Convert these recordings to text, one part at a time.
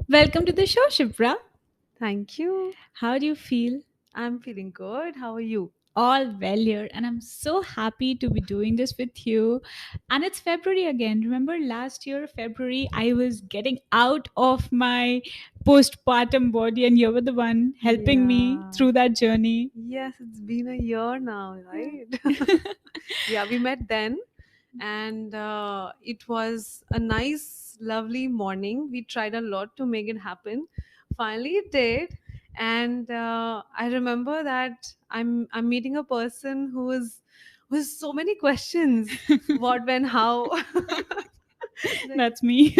Welcome to the show, Shipra. Thank you. How do you feel? I'm feeling good. How are you? All well here, and I'm so happy to be doing this with you. And it's February again. Remember last year, February, I was getting out of my postpartum body, and you were the one helping me Yeah. through that journey. Yes, it's been a year now, right? Yeah, we met then, and it was a nice, lovely morning. We tried a lot to make it happen. Finally, it did, and I remember that I'm meeting a person who is with so many questions. What, when, how? Like, That's me.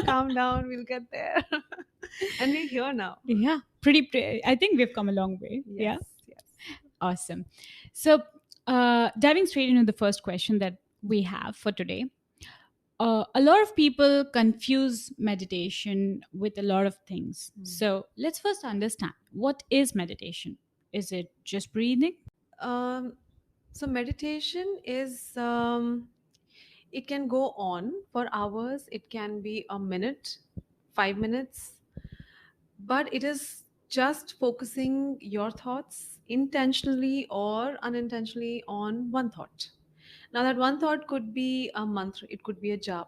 calm down, we'll get there. And we're here now. Yeah, I think we've come a long way. Yeah. Yes, yes. Awesome. So, diving straight into the first question that we have for today, a lot of people confuse meditation with a lot of things. Hmm. So, let's first understand what is meditation? Is it just breathing? Um, so meditation is it can go on for hours. It can be a minute, 5 minutes, but it is just focusing your thoughts intentionally or unintentionally on one thought. Now, that one thought could be a mantra, it could be a jap,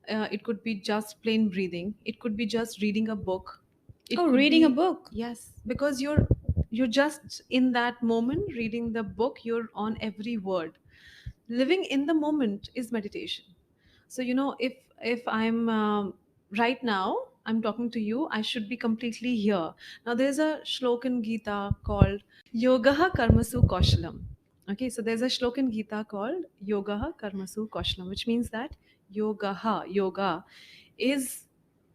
it could be just plain breathing, it could be just reading a book, it Oh, could reading a be, book. yes, because you're just in that moment reading the book, you're on every word. Living in the moment is meditation. So if I'm right now I'm talking to you, I should be completely here. Now there's a shlok in Gita called yogaha karmasu kaushalam. Okay, so there's a shlok in Gita called yogaha karmasu kaushalam, which means that yoga is,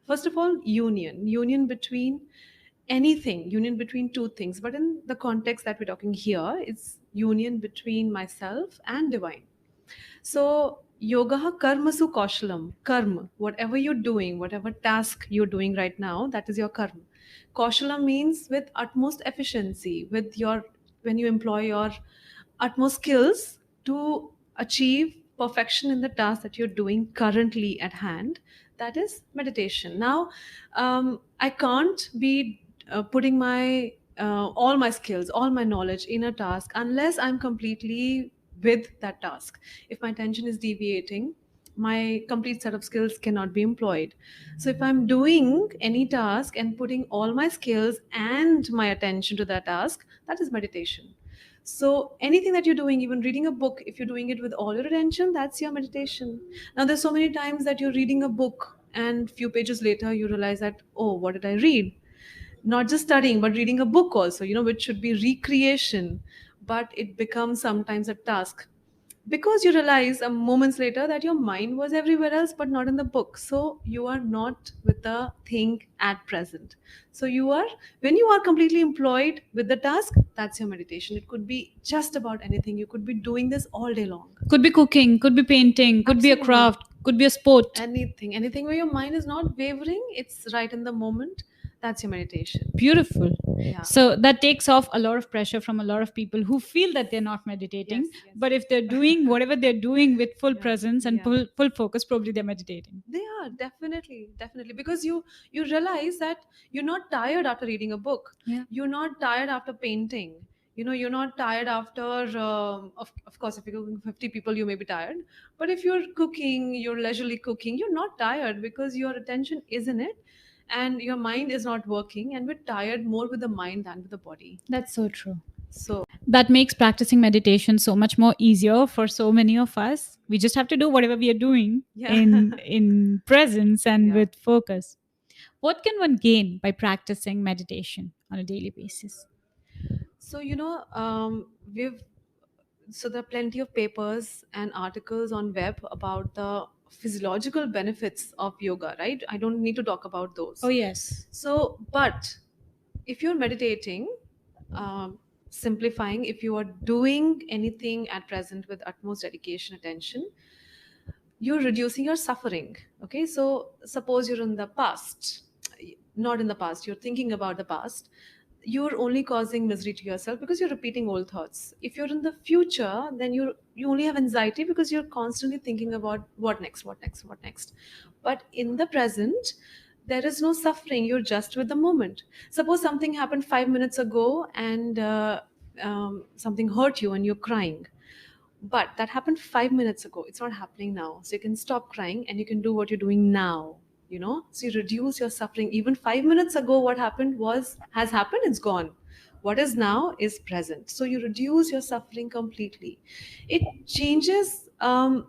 first of all, union between anything, union between two things, but in the context that we're talking here, it's union between myself and divine. So, yoga karmasu kaushalam, karma, whatever you're doing, whatever task you're doing right now, that is your karma. Kaushalam means with utmost efficiency, with your, when you employ your utmost skills to achieve perfection in the task that you're doing currently at hand. That is meditation. Now, I can't be putting my all my skills, all my knowledge in a task unless I'm completely with that task. If my attention is deviating, my complete set of skills cannot be employed. So if I'm doing any task and putting all my skills and my attention to that task, that is meditation. So anything that you're doing, even reading a book, if you're doing it with all your attention, that's your meditation. Now there's so many times that you're reading a book and few pages later you realize that, oh, what did I read? Not just studying but reading a book also, which should be recreation, but it becomes sometimes a task because you realize a moments later that your mind was everywhere else but not in the book. So you are not with the thing at present. So you are, when you are completely employed with the task, that's your meditation. It could be just about anything. You could be doing this all day long. Could be cooking, could be painting, could be a Absolutely. craft, could be a sport. Anything where your mind is not wavering, it's right in the moment, that's your meditation. Beautiful. Yeah. So that takes off a lot of pressure from a lot of people who feel that they're not meditating. Yes, yes. But if they're doing whatever they're doing with full Yeah, presence and yeah. full focus, probably they're meditating. They are definitely because you realize that you're not tired after reading a book. Yeah. You're not tired after painting. You're not tired after. Of course, if you're cooking 50 people, you may be tired. But if you're cooking, you're leisurely cooking. You're not tired because your attention is in it, and your mind is not working. And we're tired more with the mind than with the body. That's so true. So That makes practicing meditation so much more easier for so many of us. We just have to do whatever we are doing yeah. in presence and Yeah. with focus. What can one gain by practicing meditation on a daily basis? So we've so there are plenty of papers and articles on web about the physiological benefits of yoga, right? I don't need to talk about those. Oh yes. So, but if you're meditating, um, simplifying, if you are doing anything at present with utmost dedication, attention, you're reducing your suffering. Okay, so suppose you're in the past, not in the past, you're thinking about the past, you're only causing misery to yourself because you're repeating old thoughts. If you're in the future, then you only have anxiety because you're constantly thinking about what next, what next, what next. But in the present, There is no suffering. You're just with the moment. Suppose something happened 5 minutes ago, and something hurt you and you're crying, but that happened 5 minutes ago. It's not happening now. So you can stop crying and you can do what you're doing now. So you reduce your suffering. Even 5 minutes ago, what happened has happened, it's gone. What is now is present. So you reduce your suffering completely. It changes how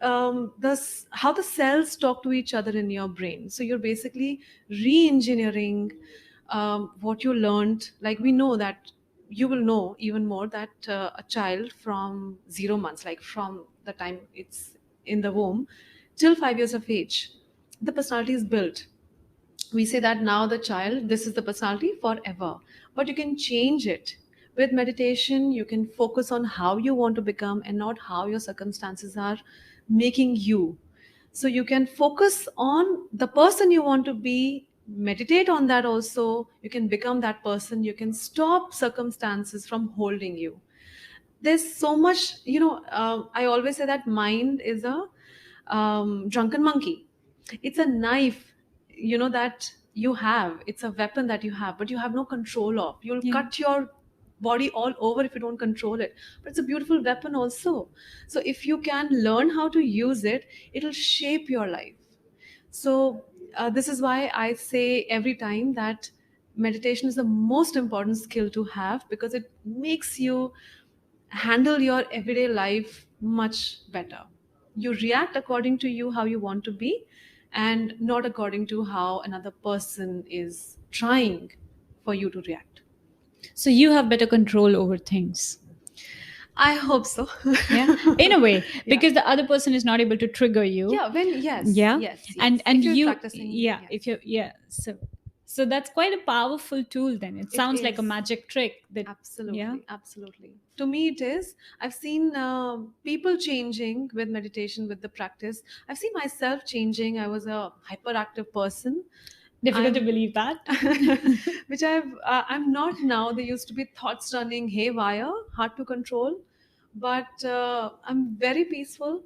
the cells talk to each other in your brain. So you're basically re-engineering what you learned. Like, we know that you will know even more that a child from 0 months, like from the time it's in the womb till 5 years of age, the personality is built. We say that now the child, this is the personality forever, but you can change it. With meditation, you can focus on how you want to become and not how your circumstances are making you. So you can focus on the person you want to be, meditate on that also. You can become that person. You can stop circumstances from holding you. There's so much, I always say that mind is a drunken monkey. It's a knife, that you have. It's a weapon that you have, but you have no control of. You'll Yeah. cut your body all over if you don't control it. But it's a beautiful weapon also. So if you can learn how to use it, it'll shape your life. So this is why I say every time that meditation is the most important skill to have, because it makes you handle your everyday life much better. You react according to you how you want to be, and not according to how another person is trying for you to react. So you have better control over things. I hope so. Yeah, in a way, Yeah. because the other person is not able to trigger you. Yeah, when yes, Yeah. yes, and yes. and If you're you, practicing, yeah, yes. if you, yeah, so that's quite a powerful tool. Then it It sounds like a is. magic trick that, yeah. Absolutely, absolutely. To me, it is. I've seen people changing with meditation, with the practice. I've seen myself changing. I was a hyperactive person. Difficult to I'm, believe that. which I'm not now. There used to be thoughts running haywire, hard to control, but I'm very peaceful,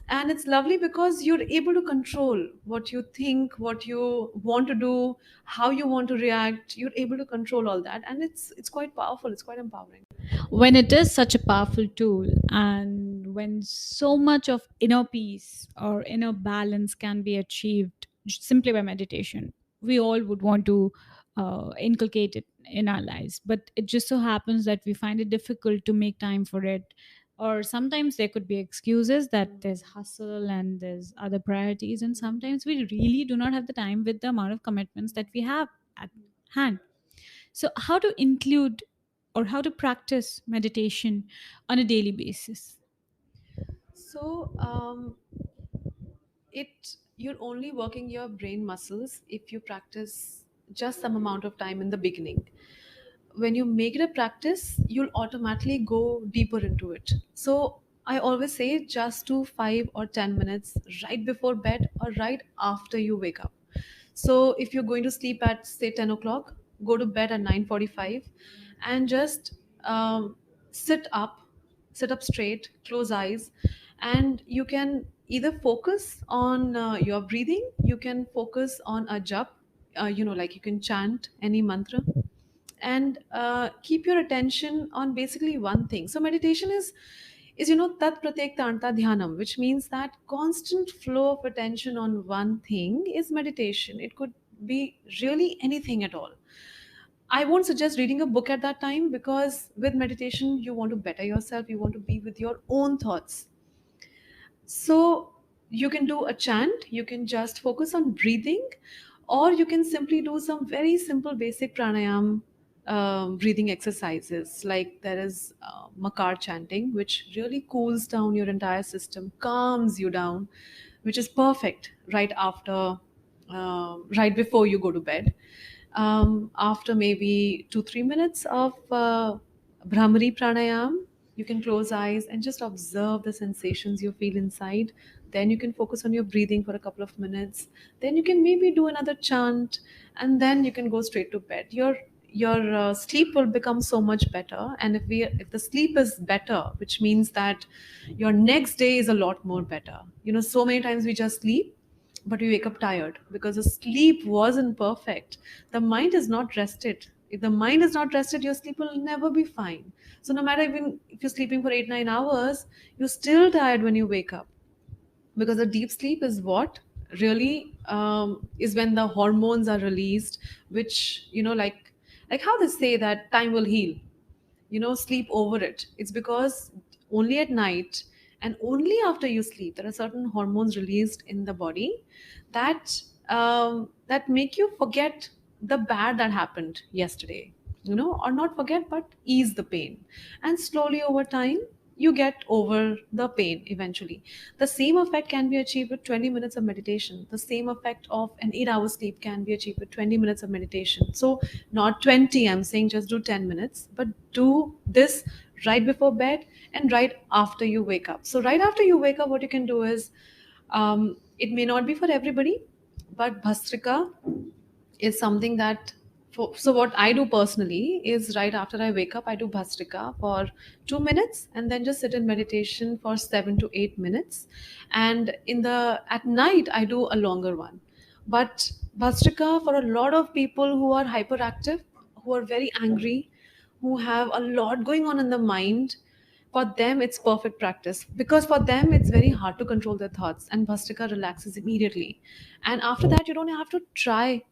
and it's lovely because you're able to control what you think, what you want to do, how you want to react. You're able to control all that, and it's quite powerful. It's quite empowering. When it is such a powerful tool, and when so much of inner peace or inner balance can be achieved simply by meditation, we all would want to inculcate it in our lives, but it just so happens that we find it difficult to make time for it. Or sometimes there could be excuses that there's hustle and there's other priorities, and sometimes we really do not have the time with the amount of commitments that we have at hand. So, how to include or how to practice meditation on a daily basis? So it you're only working your brain muscles if you practice just some amount of time in the beginning. When you make it a practice, you'll automatically go deeper into it. So I always say just do 5 or 10 minutes right before bed or right after you wake up. So if you're going to sleep at say 10 o'clock, go to bed at 9:45, and just sit up, sit up straight, close eyes, and you can either focus on your breathing. You can focus on a jap, like you can chant any mantra, and keep your attention on basically one thing. So meditation is tat pratyek tanta dhyanam, which means that constant flow of attention on one thing is meditation. It could be really anything at all. I won't suggest reading a book at that time, because with meditation you want to better yourself, you want to be with your own thoughts. So you can do a chant, you can just focus on breathing, or you can simply do some very simple basic pranayam breathing exercises. Like there is makar chanting, which really cools down your entire system, calms you down, which is perfect right after, right before you go to bed. After maybe 2 3 minutes of Brahmari pranayam, you can close eyes and just observe the sensations you feel inside. Then you can focus on your breathing for a couple of minutes. Then you can maybe do another chant, and then you can go straight to bed. Your sleep will become so much better, and if the sleep is better, which means that your next day is a lot more better. So many times we just sleep, but we wake up tired because the sleep wasn't perfect. The mind is not rested. If the mind is not rested, your sleep will never be fine. So no matter even if you're sleeping for 8 9 hours, you're still tired when you wake up, because the deep sleep is what really is when the hormones are released, which like how they say that time will heal, sleep over it. It's because only at night and only after you sleep there are certain hormones released in the body that that make you forget the bad that happened yesterday, or not forget but ease the pain. And slowly over time you get over the pain eventually. The same effect can be achieved with 20 minutes of meditation. The same effect of an 8 hour sleep can be achieved with 20 minutes of meditation. So not 20, I'm saying just do 10 minutes, but do this right before bed and right after you wake up. So right after you wake up, what you can do is, it may not be for everybody, but Bhastrika is something that so what I do personally is right after I wake up I do bhastrika for 2 minutes and then just sit in meditation for 7 to 8 minutes. And in the at night I do a longer one. But bhastrika, for a lot of people who are hyperactive, who are very angry, who have a lot going on in the mind, for them it's perfect practice, because for them it's very hard to control their thoughts, and bhastrika relaxes immediately. And after that you don't have to try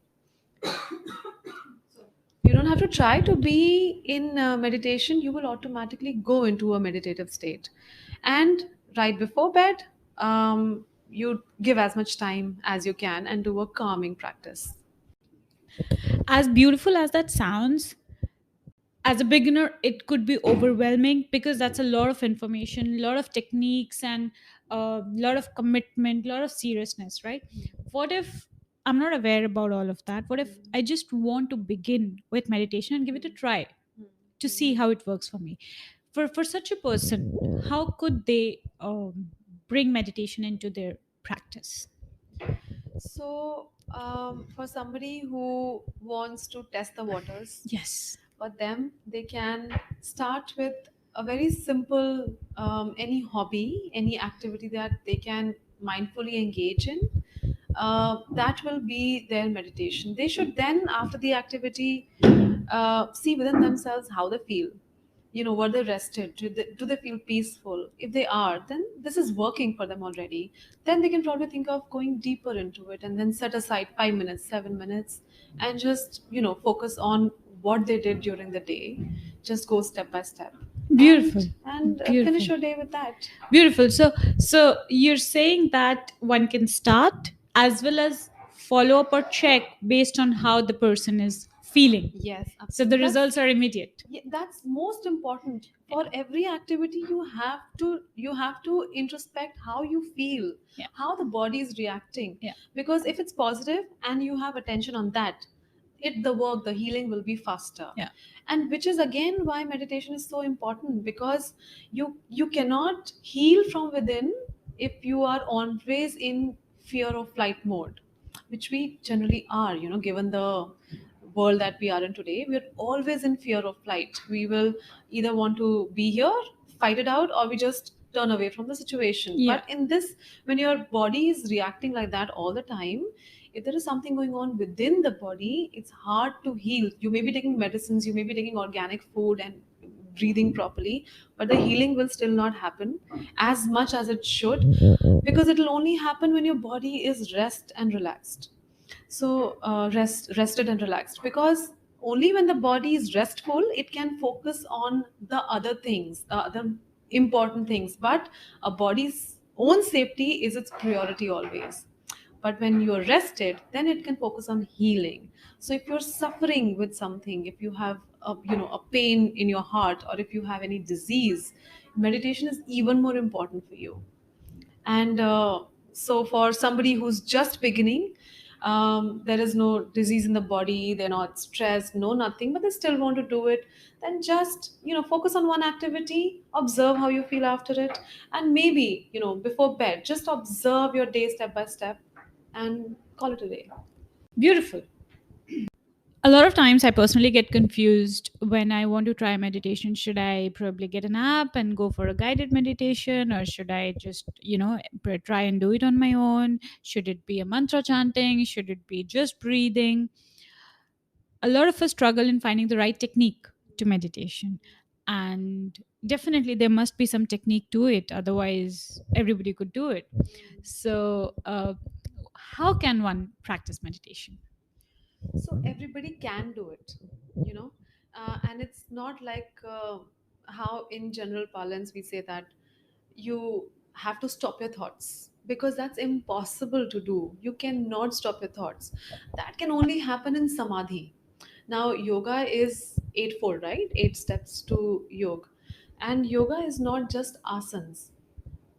to be in meditation. You will automatically go into a meditative state. And right before bed, you give as much time as you can and do a calming practice. As beautiful as that sounds, as a beginner it could be overwhelming, because that's a lot of information, a lot of techniques, and a lot of commitment, a lot of seriousness, right? What if I'm not aware about all of that? What if I just want to begin with meditation and give it a try to see how it works for me? For such a person, how could they bring meditation into their practice? So, for somebody who wants to test the waters, Yes. for them, they can start with a very simple, any hobby, any activity that they can mindfully engage in. That will be their meditation. They should then, after the activity, see within themselves how they feel. Were they rested? Do they feel peaceful? If they are, then this is working for them already. Then they can probably think of going deeper into it and then set aside 5 minutes, 7 minutes, and just focus on what they did during the day. Just go step by step, Beautiful. and finish Beautiful. your day with that. Beautiful. So you're saying that one can start as well as follow up or check based on how the person is feeling. Yes, So the absolutely. results are immediate. Yeah, that's most important. For every activity you have to introspect how you feel, Yeah. how the body is reacting. Yeah. Because if it's positive and you have attention on that, the healing will be faster. Yeah. And which is again why meditation is so important, because you cannot heal from within if you are always in fear of flight mode, which we generally are, given the world that we are in today. We're always in fear of flight. We will either want to be here, fight it out, or we just turn away from the situation. Yeah. But in this, when your body is reacting like that all the time, if there is something going on within the body, it's hard to heal. You may be taking medicines, you may be taking organic food and breathing properly, but the healing will still not happen as much as it should, because it will only happen when your body is rest and relaxed. So rested and relaxed, because only when the body is restful it can focus on the other things, the other important things. But a body's own safety is its priority always. But when you're rested, then it can focus on healing. So if you're suffering with something, if you have a pain in your heart, or if you have any disease, meditation is even more important for you. And so for somebody who's just beginning, there is no disease in the body, they're not stressed, no nothing, but they still want to do it, then just focus on one activity, observe how you feel after it, and maybe before bed just observe your day step by step and call it a day. Beautiful. A lot of times I personally get confused when I want to try meditation, should I probably get an app and go for a guided meditation, or should I just, try and do it on my own? Should it be a mantra chanting? Should it be just breathing? A lot of us struggle in finding the right technique to meditation. And definitely there must be some technique to it, otherwise everybody could do it. So how can one practice meditation? So everybody can do it, you know. And it's not like how in general parlance we say that you have to stop your thoughts, because that's impossible to do. You cannot stop your thoughts. That can only happen in samadhi. Now yoga is eightfold, right? Eight steps to yoga. And yoga is not just asanas.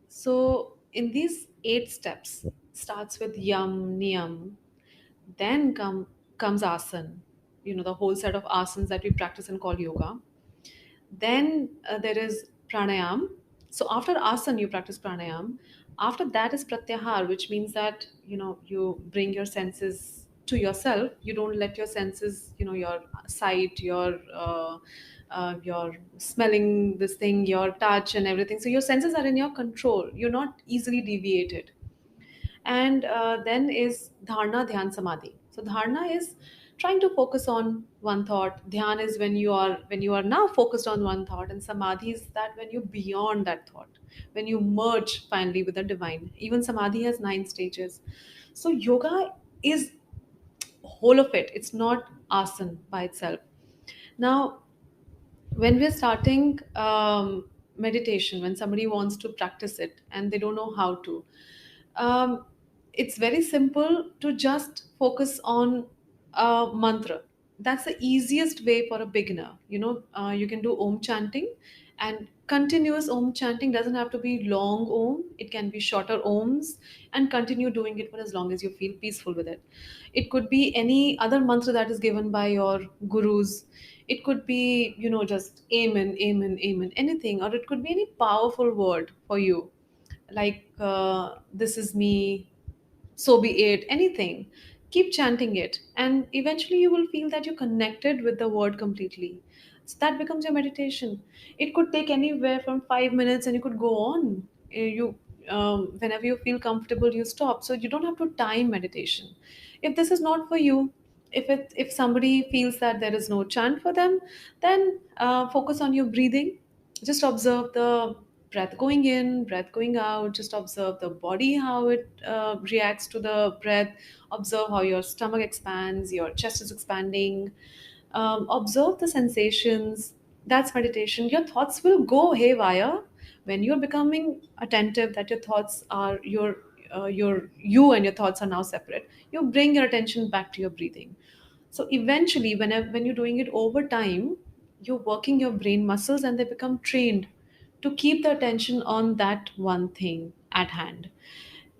So in these eight steps, starts with yam niyam, then comes asan, the whole set of asanas that we practice and call yoga. Then there is pranayam. So after asan, you practice pranayam. After that is pratyahar, which means that you bring your senses to yourself. You don't let your senses, your sight, your smelling this thing, your touch, and everything. So your senses are in your control. You're not easily deviated. And then is dharna, dhyan, samadhi. So dharna is trying to focus on one thought. Dhyan is when you are now focused on one thought, and samadhi is that when you're beyond that thought, when you merge finally with the divine. Even samadhi has 9 stages. So yoga is whole of it. It's not asana by itself. Now when we're starting meditation, when somebody wants to practice it and they don't know how to, um, it's very simple to just focus on a mantra. That's the easiest way for a beginner. You can do om chanting, and continuous om chanting doesn't have to be long om. It can be shorter oms, and continue doing it for as long as you feel peaceful with it. It could be any other mantra that is given by your gurus. It could be, just amen, amen, amen, anything, or it could be any powerful word for you, like this is me, so be it, anything. Keep chanting it, and eventually you will feel that you're connected with the word completely. So that becomes your meditation. It could take anywhere from 5 minutes, and you could go on. You Whenever you feel comfortable, you stop. So you don't have to time meditation. If this is not for you, if somebody feels that there is no chant for them, then focus on your breathing. Just observe the breath going in, breath going out. Just observe the body, how it reacts to the breath. Observe how your stomach expands, your chest is expanding. Observe the sensations. That's meditation. Your thoughts will go haywire when you're becoming attentive that your thoughts are your you and your thoughts are now separate. You bring your attention back to your breathing. So eventually, when you're doing it over time, you're working your brain muscles, and they become trained to keep the attention on that one thing at hand.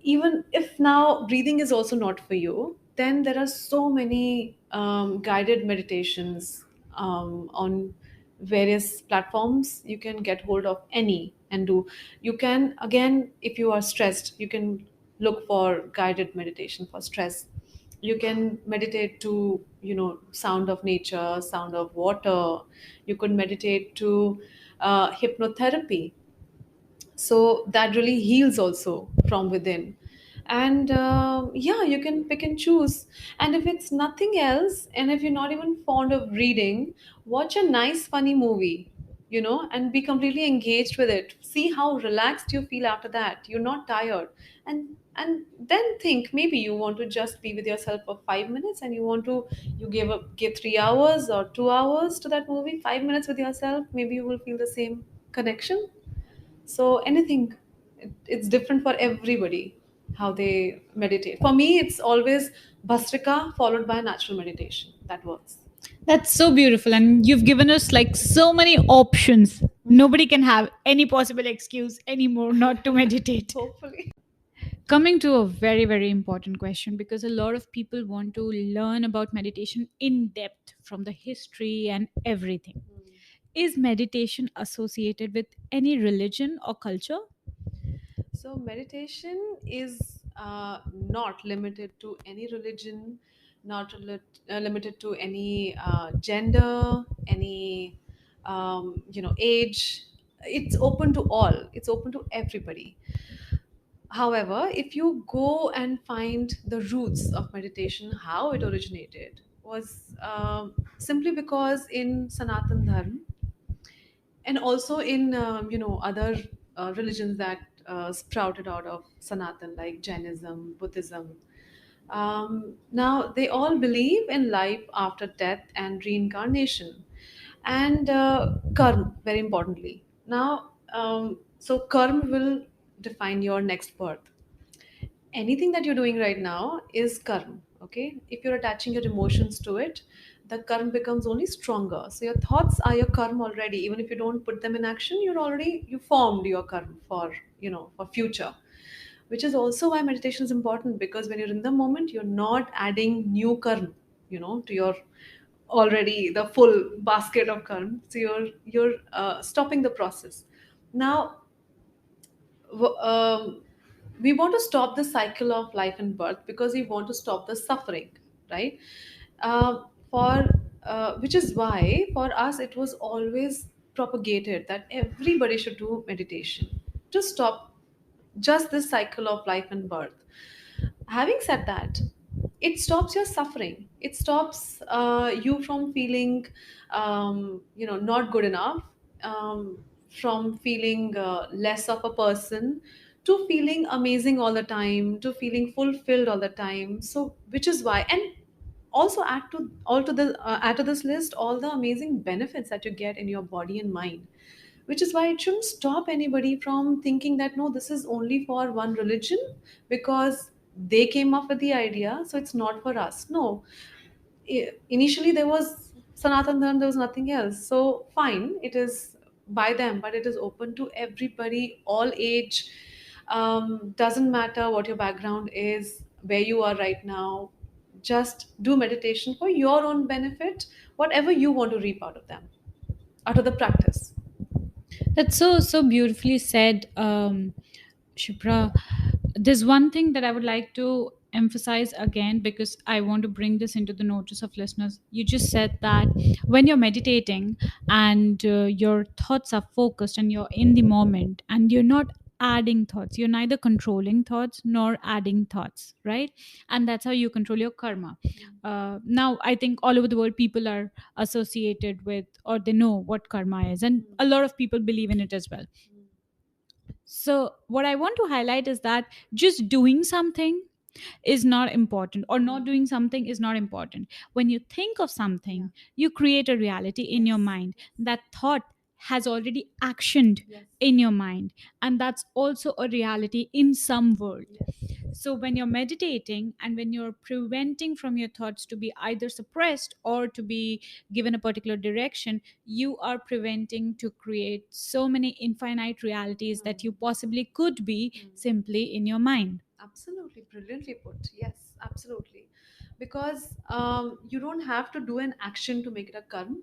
Even if now breathing is also not for you, then there are so many guided meditations on various platforms. You can get hold of any and do. You can, again, if you are stressed, you can look for guided meditation for stress. You can meditate to, sound of nature, sound of water. You could meditate to hypnotherapy, so that really heals also from within. And yeah, you can pick and choose. And if it's nothing else, and if you're not even fond of reading, watch a nice funny movie, and be completely engaged with it. See how relaxed you feel after that. You're not tired. And then think, maybe you want to just be with yourself for 5 minutes, and you give 3 hours or 2 hours to that movie. 5 minutes with yourself, maybe you will feel the same connection. So anything, it's different for everybody how they meditate. For me, it's always Bhastrika followed by natural meditation. That works. That's so beautiful. And you've given us like so many options. Nobody can have any possible excuse anymore not to meditate. Hopefully. Coming to a very, very important question, because a lot of people want to learn about meditation in depth from the history and everything. Is meditation associated with any religion or culture? So meditation is not limited to any religion, not limited to any gender, any age. It's open to all. It's open to everybody. However, if you go and find the roots of meditation, how it originated was simply because in Sanatan Dharma, and also in other religions that sprouted out of Sanatan, like Jainism, Buddhism. Now they all believe in life after death and reincarnation, and karma, very importantly. Now, so karma will define your next birth. Anything that you're doing right now is karma. Okay, if you're attaching your emotions to it, the karma becomes only stronger. So your thoughts are your karma already. Even if you don't put them in action, you formed your karma for for future. Which is also why meditation is important, because when you're in the moment, you're not adding new karma to your already the full basket of karma. So you're stopping the process. Now, we want to stop the cycle of life and birth because we want to stop the suffering, right? For Which is why for us it was always propagated that everybody should do meditation to stop just this cycle of life and birth. Having said that, it stops your suffering. It stops you from feeling not good enough, from feeling less of a person, to feeling amazing all the time, to feeling fulfilled all the time. So which is why, and also add to this list all the amazing benefits that you get in your body and mind. Which is why it shouldn't stop anybody from thinking that no, this is only for one religion because they came up with the idea, so it's not for us. No, initially there was Sanatan Dharma, there was nothing else. So fine, it is by them, but it is open to everybody, all age. Doesn't matter what your background is, where you are right now. Just do meditation for your own benefit, whatever you want to reap out of them, out of the practice. That's so beautifully said, Shipra. There's one thing that I would like to emphasize again, because I want to bring this into the notice of listeners. You just said that when you're meditating and your thoughts are focused and you're in the moment and you're not adding thoughts, you're neither controlling thoughts nor adding thoughts, right? And that's how you control your karma. Now, I think all over the world, people are associated with, or they know what karma is, and a lot of people believe in it as well. So, what I want to highlight is that just doing something is not important, or not doing something is not important. When you think of Yeah. something, you create a reality in your Yes. mind. That thought has already actioned Yes. in your mind, and that's also a reality in some world. Yes. So when you're meditating and when you're preventing from your thoughts to be either suppressed or to be given a particular direction, you are preventing to create so many infinite realities that you possibly could be simply in your mind. Absolutely, brilliantly put. Yes, absolutely. Because you don't have to do an action to make it a karma.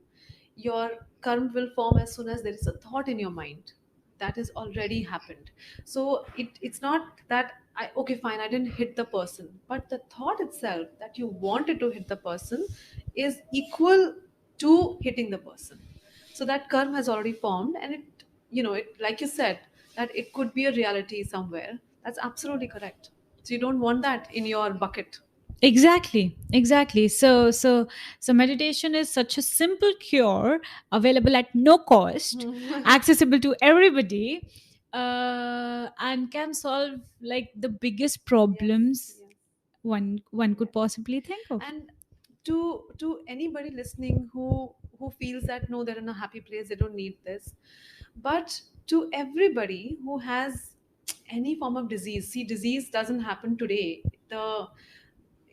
Your karma will form as soon as there is a thought in your mind that has already happened. So it's not that okay, fine, I didn't hit the person, but the thought itself that you wanted to hit the person is equal to hitting the person. So that karma has already formed, and it, like you said, that it could be a reality somewhere. That's absolutely correct. So you don't want that in your bucket. Exactly. So meditation is such a simple cure, available at no cost, accessible to everybody, and can solve like the biggest Yes, problems yes, one could yes. possibly think of. And to anybody listening who feels that no, they're in a happy place, they don't need this. But to everybody who has any form of disease, see, disease doesn't happen today. The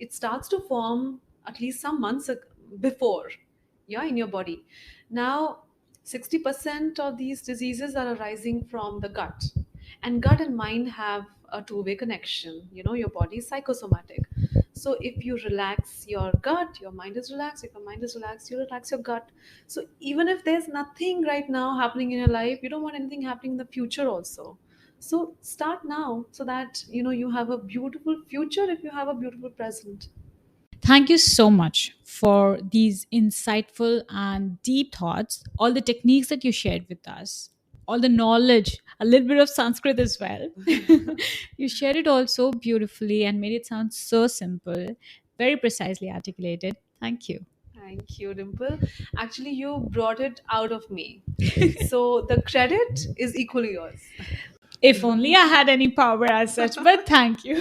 It starts to form at least some months before, yeah, in your body. Now 60% of these diseases are arising from the gut, and gut and mind have a two-way connection. Your body is psychosomatic. So if you relax your gut, your mind is relaxed. If your mind is relaxed, you relax your gut. So even if there's nothing right now happening in your life, you don't want anything happening in the future also. So start now, so that you have a beautiful future if you have a beautiful present. Thank you so much for these insightful and deep thoughts, all the techniques that you shared with us, all the knowledge, a little bit of Sanskrit as well. You shared it all so beautifully and made it sound so simple, very precisely articulated. Thank you. Thank you, Dimple. Actually, you brought it out of me. So the credit is equally yours. If only I had any power as such, but thank you.